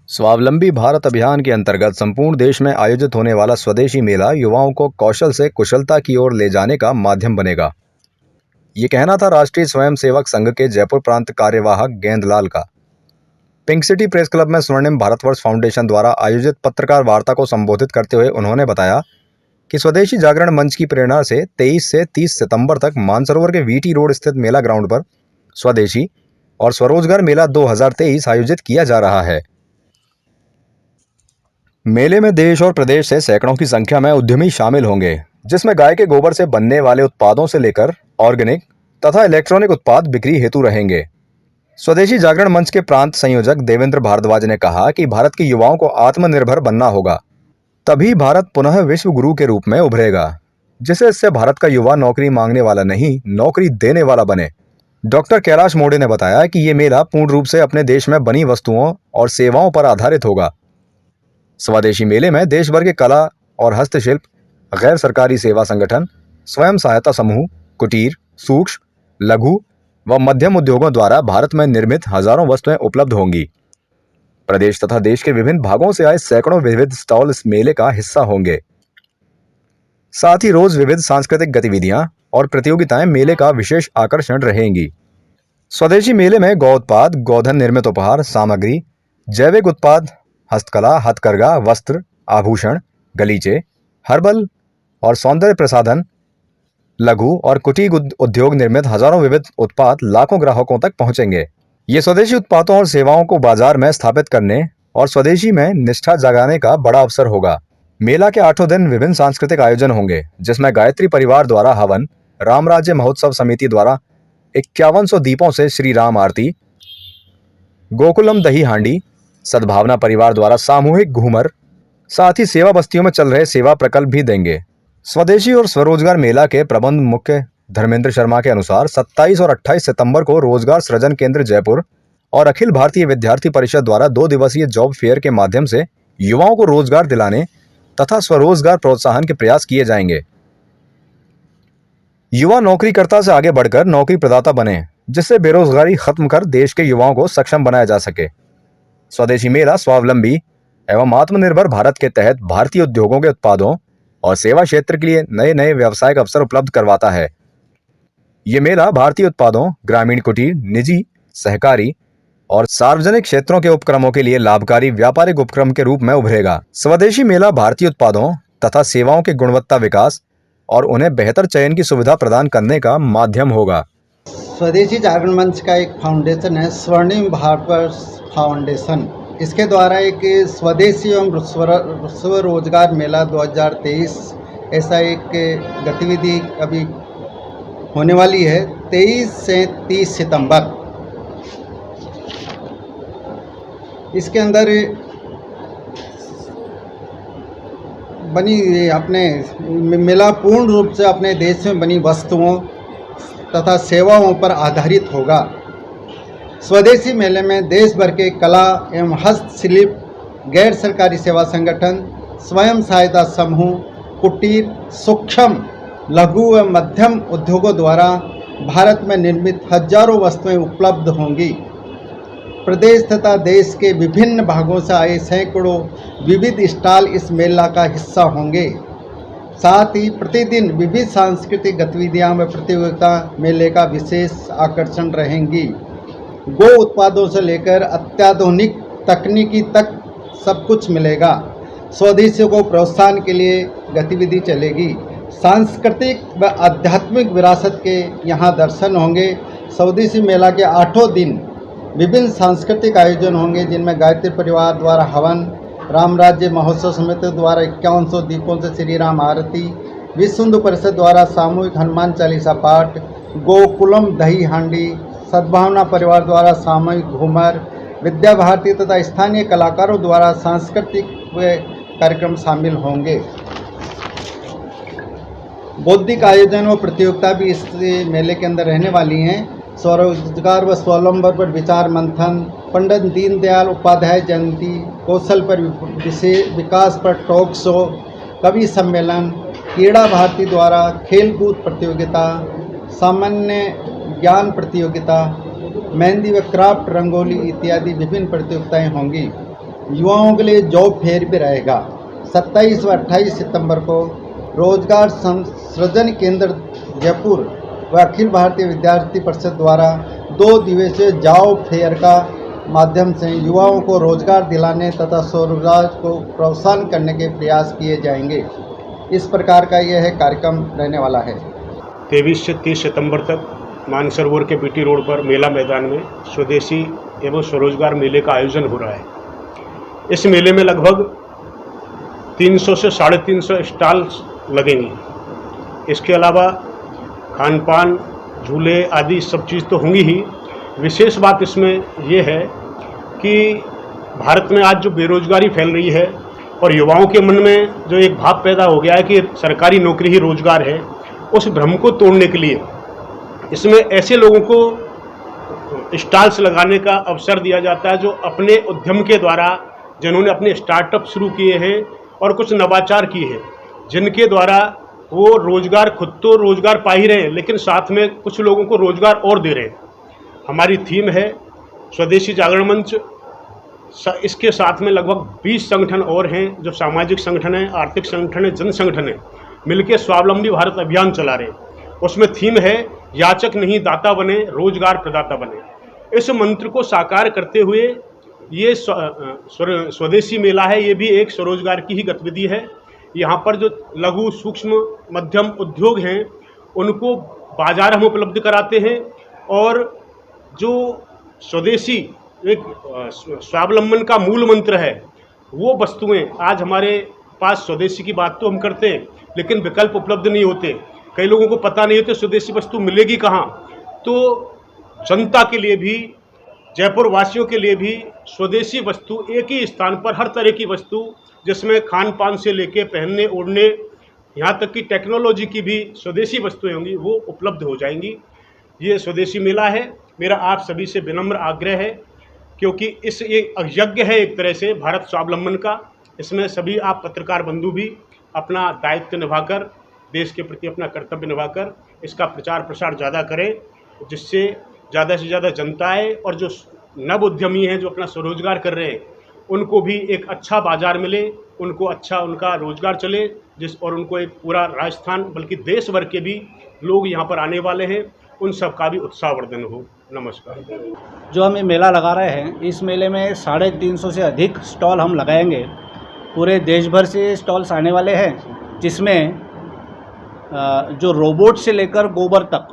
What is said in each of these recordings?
स्वावलंबी भारत अभियान के अंतर्गत संपूर्ण देश में आयोजित होने वाला स्वदेशी मेला युवाओं को कौशल से कुशलता की ओर ले जाने का माध्यम बनेगा। ये कहना था राष्ट्रीय स्वयंसेवक संघ के जयपुर प्रांत कार्यवाहक गेंदलाल का। पिंक सिटी प्रेस क्लब में स्वर्णिम भारतवर्ष फाउंडेशन द्वारा आयोजित पत्रकार वार्ता को संबोधित करते हुए उन्होंने बताया कि स्वदेशी जागरण मंच की प्रेरणा से 23 से 30 सितंबर तक मानसरोवर के वीटी रोड स्थित मेला ग्राउंड पर स्वदेशी और स्वरोजगार मेला 2023 आयोजित किया जा रहा है। मेले में देश और प्रदेश से सैकड़ों की संख्या में उद्यमी शामिल होंगे, जिसमें गाय के गोबर से बनने वाले उत्पादों से लेकर ऑर्गेनिक तथा इलेक्ट्रॉनिक उत्पाद बिक्री हेतु रहेंगे। स्वदेशी जागरण मंच के प्रांत संयोजक देवेंद्र भारद्वाज ने कहा कि भारत के युवाओं को आत्मनिर्भर बनना होगा, तभी भारत पुनः विश्व गुरु के रूप में उभरेगा, इससे भारत का युवा नौकरी मांगने वाला नहीं, नौकरी देने वाला बने। डॉक्टर कैलाश मोड़े ने बताया कि ये मेला पूर्ण रूप से अपने देश में बनी वस्तुओं और सेवाओं पर आधारित होगा। स्वदेशी मेले में देश भर के कला और हस्तशिल्प, गैर सरकारी सेवा संगठन, स्वयं सहायता समूह, कुटीर, सूक्ष्म, लघु व मध्यम उद्योगों द्वारा भारत में निर्मित हजारों वस्तुएं उपलब्ध होंगी। प्रदेश तथा देश के विभिन्न भागों से आए सैकड़ों विविध स्टॉल इस मेले का हिस्सा होंगे। साथ ही रोज विविध सांस्कृतिक गतिविधियां और प्रतियोगिताएं मेले का विशेष आकर्षण रहेंगी। स्वदेशी मेले में गौ उत्पाद, गोधन निर्मित उपहार सामग्री, जैविक उत्पाद, हस्तकला, हथकरघा, वस्त्र, आभूषण, गलीचे, हर्बल और सौंदर्य प्रसाधन, लघु और कुटीर उद्योग निर्मित हजारों विविध उत्पाद लाखों ग्राहकों तक पहुंचेंगे। ये स्वदेशी उत्पादों और सेवाओं को बाजार में स्थापित करने और स्वदेशी में निष्ठा जगाने का बड़ा अवसर होगा। मेला के 8 दिन विभिन्न सांस्कृतिक आयोजन होंगे, जिसमें गायत्री परिवार द्वारा हवन, राम राज्य महोत्सव समिति द्वारा 5100 दीपों से श्री राम आरती, गोकुलम दही हांडी, सद्भावना परिवार द्वारा सामूहिक घूमर, साथ ही सेवा बस्तियों में चल रहे सेवा प्रकल्प भी देंगे। स्वदेशी और स्वरोजगार मेला के प्रबंध मुख्य धर्मेंद्र शर्मा के अनुसार 27 और 28 सितंबर को रोजगार सृजन केंद्र जयपुर और अखिल भारतीय विद्यार्थी परिषद द्वारा 2 दिवसीय जॉब फेयर के माध्यम से युवाओं को रोजगार दिलाने तथा स्वरोजगार प्रोत्साहन के प्रयास किए जाएंगे। युवा नौकरीकर्ता से आगे बढ़कर नौकरी प्रदाता बने, जिससे बेरोजगारी खत्म कर देश के युवाओं को सक्षम बनाया जा सके। स्वदेशी मेला स्वावलंबी एवं आत्मनिर्भर भारत के तहत भारतीय उद्योगों के उत्पादों और सेवा क्षेत्र के लिए नए नए व्यावसायिक अवसर उपलब्ध करवाता है। ये मेला भारतीय उत्पादों, ग्रामीण कुटीर, निजी, सहकारी और सार्वजनिक क्षेत्रों के उपक्रमों के लिए लाभकारी व्यापारिक उपक्रम के रूप में उभरेगा। स्वदेशी मेला भारतीय उत्पादों तथा सेवाओं के गुणवत्ता विकास और उन्हें बेहतर चयन की सुविधा प्रदान करने का माध्यम होगा। स्वदेशी जागरण मंच का एक फाउंडेशन है, स्वर्णिम भारतवर्ष फाउंडेशन। इसके द्वारा एक स्वदेशी एवं स्वरोजगार मेला 2023 ऐसा एक गतिविधि अभी होने वाली है 23 से 30 सितंबर। इसके अंदर बनी अपने मेला पूर्ण रूप से अपने देश में बनी वस्तुओं तथा सेवाओं पर आधारित होगा। स्वदेशी मेले में देश भर के कला एवं हस्तशिल्प, गैर सरकारी सेवा संगठन, स्वयं सहायता समूह, कुटीर, सूक्ष्म, लघु एवं मध्यम उद्योगों द्वारा भारत में निर्मित हजारों वस्तुएं उपलब्ध होंगी। प्रदेश तथा देश के विभिन्न भागों से आए सैकड़ों विविध स्टॉल इस मेला का हिस्सा होंगे। साथ ही प्रतिदिन विविध सांस्कृतिक गतिविधियां व प्रतियोगिता मेले का विशेष आकर्षण रहेंगी। गो उत्पादों से लेकर अत्याधुनिक तकनीकी तक सब कुछ मिलेगा। स्वदेशी को प्रोत्साहन के लिए गतिविधि चलेगी। सांस्कृतिक व आध्यात्मिक विरासत के यहाँ दर्शन होंगे। स्वदेशी मेला के 8 दिन विभिन्न सांस्कृतिक आयोजन होंगे, जिनमें गायत्री परिवार द्वारा हवन, राम राज्य महोत्सव समिति द्वारा 5100 दीपों से श्री राम आरती, विश्व हिंदू परिषद द्वारा सामूहिक हनुमान चालीसा पाठ, गोकुलम दही हांडी, सद्भावना परिवार द्वारा सामूहिक घूमर, विद्या भारती तथा स्थानीय कलाकारों द्वारा सांस्कृतिक कार्यक्रम शामिल होंगे। बौद्धिक आयोजन व प्रतियोगिता भी इस मेले के अंदर रहने वाली हैं। स्वरोजगार व स्वावलंबन पर विचार मंथन, पंडित दीनदयाल उपाध्याय जयंती, कौशल पर विकास पर टॉक शो, कवि सम्मेलन, क्रीड़ा भारती द्वारा खेलकूद प्रतियोगिता, सामान्य ज्ञान प्रतियोगिता, मेहंदी व क्राफ्ट, रंगोली इत्यादि विभिन्न प्रतियोगिताएं होंगी। युवाओं के लिए जॉब फेयर भी रहेगा। 27 व 28 सितंबर को रोजगार सृजन केंद्र जयपुर व अखिल भारतीय विद्यार्थी परिषद द्वारा 2 दिवसीय जॉब फेयर का माध्यम से युवाओं को रोजगार दिलाने तथा स्वरोजगार को प्रोत्साहन करने के प्रयास किए जाएंगे। इस प्रकार का यह कार्यक्रम रहने वाला है। 23 से 30 सितंबर तक मानसरोवर के बीटी रोड पर मेला मैदान में स्वदेशी एवं स्वरोजगार मेले का आयोजन हो रहा है। इस मेले में लगभग 300 से 350 स्टॉल्स लगेंगी। इसके अलावा खान पान, झूले आदि सब चीज़ तो होंगी ही। विशेष बात इसमें यह है कि भारत में आज जो बेरोजगारी फैल रही है और युवाओं के मन में जो एक भाव पैदा हो गया है कि सरकारी नौकरी ही रोजगार है, उस भ्रम को तोड़ने के लिए इसमें ऐसे लोगों को स्टॉल्स लगाने का अवसर दिया जाता है जो अपने उद्यम के द्वारा, जिन्होंने अपने स्टार्टअप शुरू किए हैं और कुछ नवाचार किए हैं, जिनके द्वारा वो रोजगार, खुद तो रोजगार पा ही रहे हैं लेकिन साथ में कुछ लोगों को रोजगार और दे रहे हैं। हमारी थीम है स्वदेशी जागरण मंच। इसके साथ में लगभग 20 संगठन और हैं जो सामाजिक संगठन है, आर्थिक संगठन है, जन संगठन है, मिलकर स्वावलंबी भारत अभियान चला रहे हैं। उसमें थीम है याचक नहीं दाता बने, रोजगार प्रदाता बने। इस मंत्र को साकार करते हुए ये स्वदेशी मेला है, ये भी एक स्वरोजगार की ही गतिविधि है। यहाँ पर जो लघु, सूक्ष्म, मध्यम उद्योग हैं उनको बाजार हम उपलब्ध कराते हैं और जो स्वदेशी एक स्वावलंबन का मूल मंत्र है वो वस्तुएं आज हमारे पास, स्वदेशी की बात तो हम करते हैं लेकिन विकल्प उपलब्ध नहीं होते। कई लोगों को पता नहीं होते स्वदेशी वस्तु मिलेगी कहाँ। तो जनता के लिए भी, जयपुर वासियों के लिए भी स्वदेशी वस्तु एक ही स्थान पर, हर तरह की वस्तु जिसमें खान पान से लेके पहनने ओढ़ने यहाँ तक कि टेक्नोलॉजी की भी स्वदेशी वस्तुएं होंगी, वो उपलब्ध हो जाएंगी। ये स्वदेशी मेला है। मेरा आप सभी से विनम्र आग्रह है, क्योंकि ये यज्ञ है एक तरह से भारत स्वावलंबन का। इसमें सभी आप पत्रकार बंधु भी अपना दायित्व निभाकर, देश के प्रति अपना कर्तव्य निभाकर इसका प्रचार प्रसार ज़्यादा करें, जिससे ज़्यादा से ज़्यादा जनता आए और जो नव उद्यमी हैं जो अपना स्वरोजगार कर रहे हैं उनको भी एक अच्छा बाज़ार मिले, उनको अच्छा उनका रोजगार चले, और उनको एक पूरा राजस्थान बल्कि देश भर के भी लोग यहाँ पर आने वाले हैं, उन सब का भी उत्साहवर्धन हो। नमस्कार। जो हम ये मेला लगा रहे हैं, इस मेले में 350 से अधिक स्टॉल हम लगाएंगे। पूरे देश भर से स्टॉल्स आने वाले हैं, जिसमें जो रोबोट से लेकर गोबर तक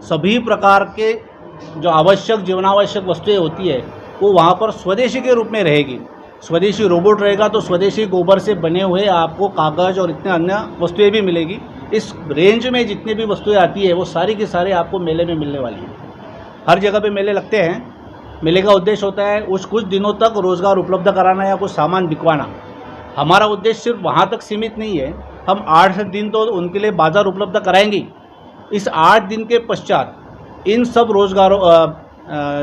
सभी प्रकार के जो आवश्यक, जीवनावश्यक वस्तुएं होती है वो वहाँ पर स्वदेशी के रूप में रहेगी। स्वदेशी रोबोट रहेगा तो स्वदेशी गोबर से बने हुए आपको कागज़ और इतने अन्य वस्तुएं भी मिलेगी। इस रेंज में जितनी भी वस्तुएं आती है वो सारी की सारी आपको मेले में मिलने वाली है। हर जगह पे मेले लगते हैं। मेले का उद्देश्य होता है उस कुछ दिनों तक रोज़गार उपलब्ध कराना या कुछ सामान बिकवाना। हमारा उद्देश्य सिर्फ वहाँ तक सीमित नहीं है, हम 8 दिन तो उनके लिए बाज़ार उपलब्ध कराएंगे। इस 8 दिन के पश्चात इन सब रोज़गारों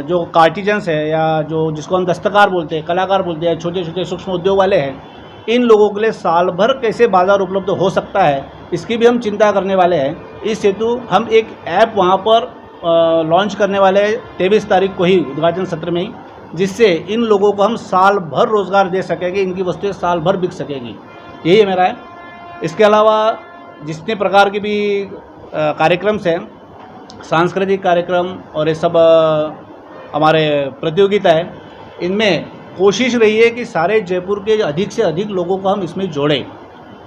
जो कार्टिजन्स है या जो जिसको हम दस्तकार बोलते हैं, कलाकार बोलते हैं, छोटे छोटे सूक्ष्म उद्योग वाले हैं, इन लोगों के लिए साल भर कैसे बाज़ार उपलब्ध हो सकता है इसकी भी हम चिंता करने वाले हैं। इस हेतु हम एक ऐप वहाँ पर लॉन्च करने वाले हैं 23 तारीख को ही, उद्घाटन सत्र में ही, जिससे इन लोगों को हम साल भर रोज़गार दे सकेंगे, इनकी वस्तुएं साल भर बिक सकेगी। यही है मेरा है। इसके अलावा जितने प्रकार के भी कार्यक्रम्स हैं, सांस्कृतिक कार्यक्रम और ये सब हमारे प्रतियोगिता है, इनमें कोशिश रही है कि सारे जयपुर के अधिक से अधिक लोगों को हम इसमें जोड़ें।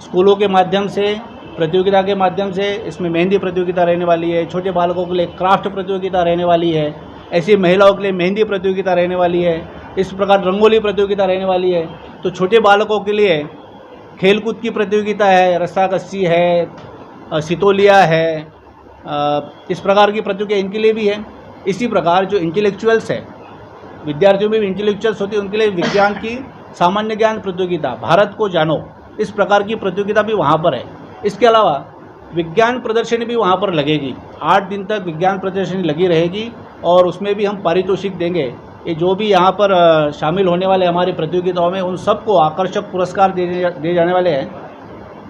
स्कूलों के माध्यम से, प्रतियोगिता के माध्यम से, इसमें मेहंदी प्रतियोगिता रहने वाली है, छोटे बालकों के लिए क्राफ्ट प्रतियोगिता रहने वाली है, ऐसी महिलाओं के लिए मेहंदी प्रतियोगिता रहने वाली है, इस प्रकार रंगोली प्रतियोगिता रहने वाली है। तो छोटे बालकों के लिए खेलकूद की प्रतियोगिता है, रस्साकस्सी है, सितोलिया है, इस प्रकार की प्रतियोगिता इनके लिए भी है। इसी प्रकार जो इंटेलेक्चुअल्स है, विद्यार्थियों में भी इंटेलेक्चुअल्स होती है, उनके लिए विज्ञान की सामान्य ज्ञान प्रतियोगिता, भारत को जानो, इस प्रकार की प्रतियोगिता भी वहाँ पर है। इसके अलावा विज्ञान प्रदर्शनी भी वहाँ पर लगेगी। 8 दिन तक विज्ञान प्रदर्शनी लगी रहेगी और उसमें भी हम पारितोषिक देंगे। ये जो भी यहाँ पर शामिल होने वाले हमारी प्रतियोगिताओं में, उन सबको आकर्षक पुरस्कार दिए जाने वाले हैं।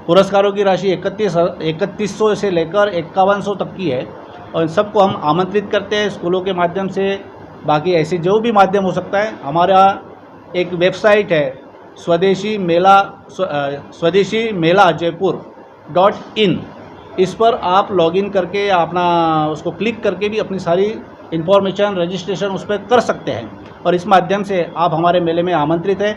पुरस्कारों की राशि 3100 से लेकर 5100 तक की है और इन सबको हम आमंत्रित करते हैं स्कूलों के माध्यम से, बाकी ऐसे जो भी माध्यम हो सकता है। हमारा एक वेबसाइट है स्वदेशी मेला जयपुर.in। इस पर आप लॉगिन करके अपना उसको क्लिक करके भी अपनी सारी इन्फॉर्मेशन रजिस्ट्रेशन उस पर कर सकते हैं और इस माध्यम से आप हमारे मेले में आमंत्रित हैं।